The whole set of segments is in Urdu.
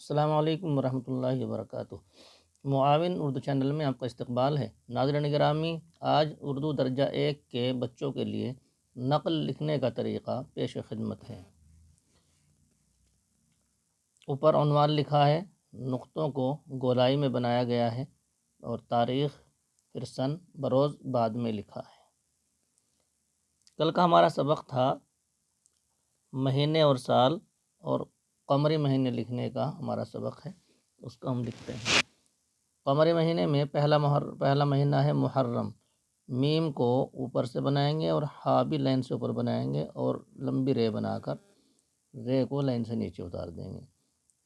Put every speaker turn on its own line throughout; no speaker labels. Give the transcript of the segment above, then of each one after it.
السلام علیکم ورحمۃ اللہ وبرکاتہ۔ معاون اردو چینل میں آپ کا استقبال ہے۔ ناظرین گرامی، آج اردو درجہ 1 کے بچوں کے لیے نقل لکھنے کا طریقہ پیش خدمت ہے۔ اوپر عنوان لکھا ہے، نقطوں کو گولائی میں بنایا گیا ہے اور تاریخ پھر سن بروز بعد میں لکھا ہے۔ کل کا ہمارا سبق تھا مہینے اور سال، اور قمری مہینے لکھنے کا ہمارا سبق ہے، اس کو ہم لکھتے ہیں۔ قمری مہینے میں پہلا مہینہ ہے محرم۔ میم کو اوپر سے بنائیں گے اور ہا بھی لائن سے اوپر بنائیں گے اور لمبی رے بنا کر رے کو لائن سے نیچے اتار دیں گے۔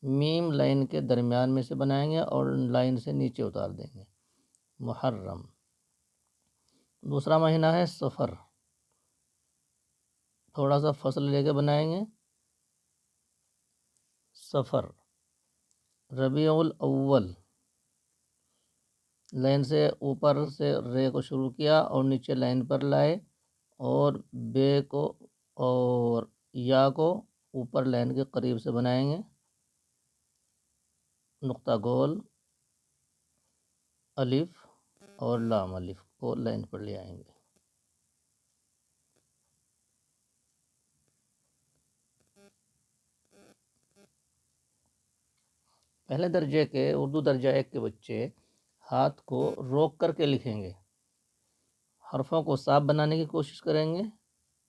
میم لائن کے درمیان میں سے بنائیں گے اور لائن سے نیچے اتار دیں گے۔ محرم۔ دوسرا مہینہ ہے صفر۔ تھوڑا سا فصل لے کے بنائیں گے، صفر۔ ربیع الاول، لائن سے اوپر سے رے کو شروع کیا اور نیچے لائن پر لائے اور بے کو اور یا کو اوپر لائن کے قریب سے بنائیں گے، نقطہ گول، الف اور لام الف کو لائن پر لے آئیں گے۔ پہلے درجے کے اردو درجہ 1 کے بچے ہاتھ کو روک کر کے لکھیں گے، حرفوں کو صاف بنانے کی کوشش کریں گے،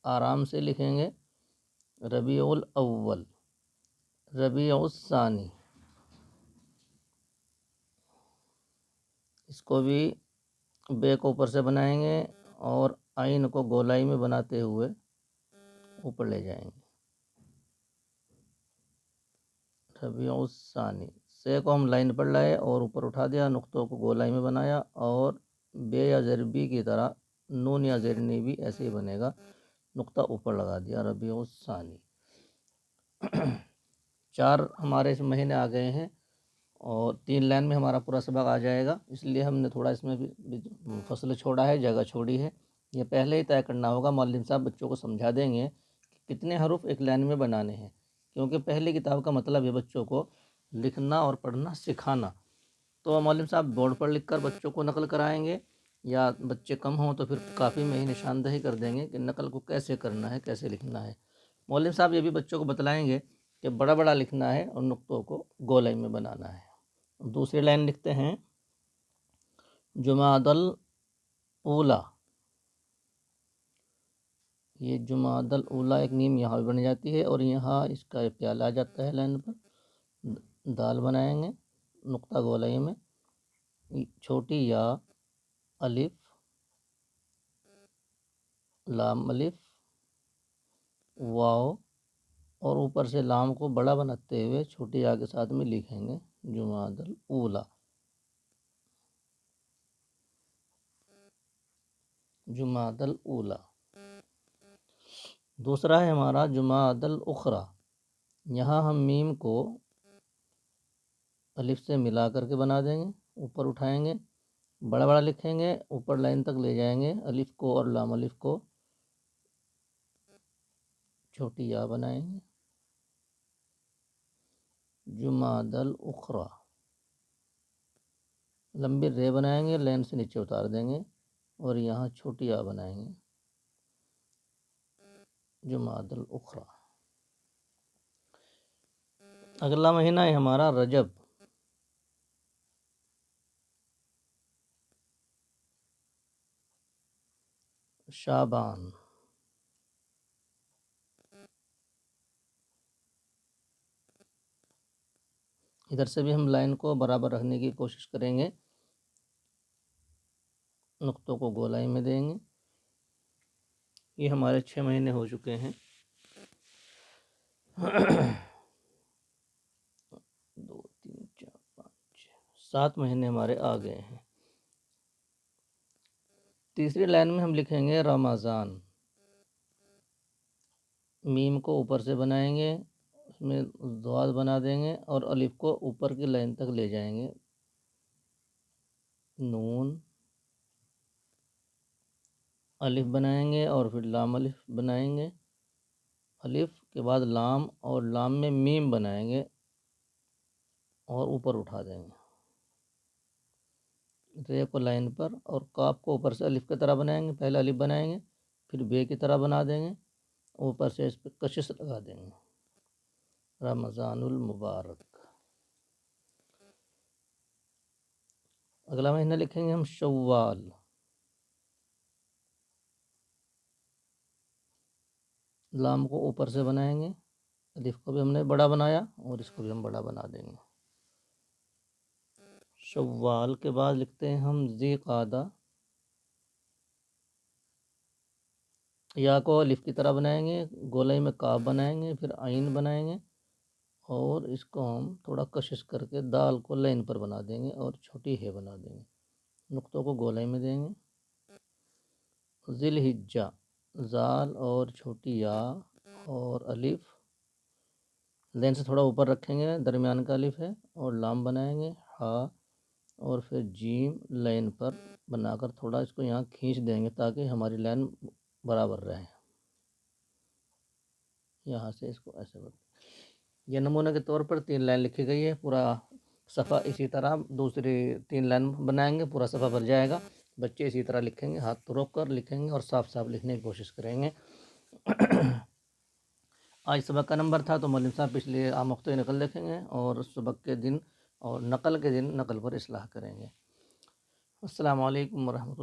آرام سے لکھیں گے۔ ربیع الاول، ربیع الثانی، اس کو بھی بے کو اوپر سے بنائیں گے اور عین کو گولائی میں بناتے ہوئے اوپر لے جائیں گے۔ ربیع الثانی، سے کو ہم لائن پر لائے اور اوپر اٹھا دیا، نقطوں کو گولائی میں بنایا اور بے یا زیر بی کی طرح نون یا زیر نی بھی ایسے ہی بنے گا، نقطہ اوپر لگا دیا، ربیع الثانی۔ 4 ہمارے اس مہینے آ گئے ہیں اور 3 لائن میں ہمارا پورا سبق آ جائے گا، اس لیے ہم نے تھوڑا اس میں بھی فصل چھوڑا ہے، جگہ چھوڑی ہے۔ یہ پہلے ہی طے کرنا ہوگا، معلم صاحب بچوں کو سمجھا دیں گے کہ کتنے حروف ایک لائن میں بنانے ہیں، کیونکہ پہلی کتاب کا مطلب ہے بچوں کو لکھنا اور پڑھنا سکھانا۔ تو معلم صاحب بورڈ پر لکھ کر بچوں کو نقل کرائیں گے، یا بچے کم ہوں تو پھر کافی میں ہی نشاندہی کر دیں گے کہ نقل کو کیسے کرنا ہے، کیسے لکھنا ہے۔ معلم صاحب یہ بھی بچوں کو بتلائیں گے کہ بڑا بڑا لکھنا ہے اور نقطوں کو گولائی میں بنانا ہے۔ دوسری لائن لکھتے ہیں، جمادی الاولیٰ۔ یہ جمادی الاولیٰ ایک نیم یہاں بھی بن جاتی ہے اور یہاں اس کا پیالہ آ جاتا ہے لائن پر۔ دال بنائیں گے نقطہ گولائی میں، چھوٹی یا، الف، لام الف، واو، اور اوپر سے لام کو بڑا بناتے ہوئے چھوٹی یا کے ساتھ میں لکھیں گے، جمادی الاولیٰ، جمادی الاولیٰ۔ دوسرا ہے ہمارا جمادی الاخریٰ۔ یہاں ہم میم کو الف سے ملا کر کے بنا دیں گے، اوپر اٹھائیں گے، بڑا بڑا لکھیں گے، اوپر لائن تک لے جائیں گے، الف کو اور لام الف کو چھوٹی یا بنائیں گے، جمادی الاخریٰ۔ لمبی رے بنائیں گے، لائن سے نیچے اتار دیں گے اور یہاں چھوٹی یا بنائیں گے، جمادی الاخریٰ۔ اگلا مہینہ ہے ہمارا رجب۔ شعبان۔ ادھر سے بھی ہم لائن کو برابر رکھنے کی کوشش کریں گے، نقطوں کو گولائی میں دیں گے۔ یہ ہمارے 6 مہینے ہو چکے ہیں۔ 2 3 4 5 6 7 مہینے ہمارے آ گئے ہیں۔ تیسری لائن میں ہم لکھیں گے رمضان۔ میم کو اوپر سے بنائیں گے، اس میں ضاد بنا دیں گے اور الف کو اوپر کی لائن تک لے جائیں گے، نون، الف بنائیں گے اور پھر لام الف بنائیں گے، الف کے بعد لام اور لام میں میم بنائیں گے، اور اوپر اٹھا دیں گے رے کو لائن پر، اور کاف کو اوپر سے الف کی طرح بنائیں گے، پہلے الف بنائیں گے پھر بے کی طرح بنا دیں گے، اوپر سے اس پہ کشش لگا دیں گے، رمضان المبارک۔ اگلا مہینہ لکھیں گے ہم شوال، لام کو اوپر سے بنائیں گے، الف کو بھی ہم نے بڑا بنایا اور اس کو بھی ہم بڑا بنا دیں گے۔ شوال کے بعد لکھتے ہیں ہم ذی قعدہ، یا کو الف کی طرح بنائیں گے، گولائی میں کاف بنائیں گے، پھر عین بنائیں گے اور اس کو ہم تھوڑا کشش کر کے دال کو لائن پر بنا دیں گے اور چھوٹی ہے بنا دیں گے، نقطوں کو گولائی میں دیں گے۔ ذی الحجہ، زال اور چھوٹی یا اور الف لین سے تھوڑا اوپر رکھیں گے، درمیان کا الف ہے، اور لام بنائیں گے، ہا اور پھر جیم لائن پر بنا کر تھوڑا اس کو یہاں کھینچ دیں گے تاکہ ہماری لائن برابر رہے، یہاں سے اس کو ایسے یہ نمونہ کے طور پر 3 لائن لکھی گئی ہے، پورا صفحہ اسی طرح دوسری 3 لائن بنائیں گے، پورا صفحہ بھر جائے گا۔ بچے اسی طرح لکھیں گے، ہاتھ روک کر لکھیں گے اور صاف صاف لکھنے کی کوشش کریں گے۔ آج سبق کا نمبر تھا تو مولوی صاحب پچھلے آموختہ نقل دیکھیں گے اور سبق کے دن اور نقل کے دن نقل پر اصلاح کریں گے۔ السلام علیکم ورحمۃ اللہ۔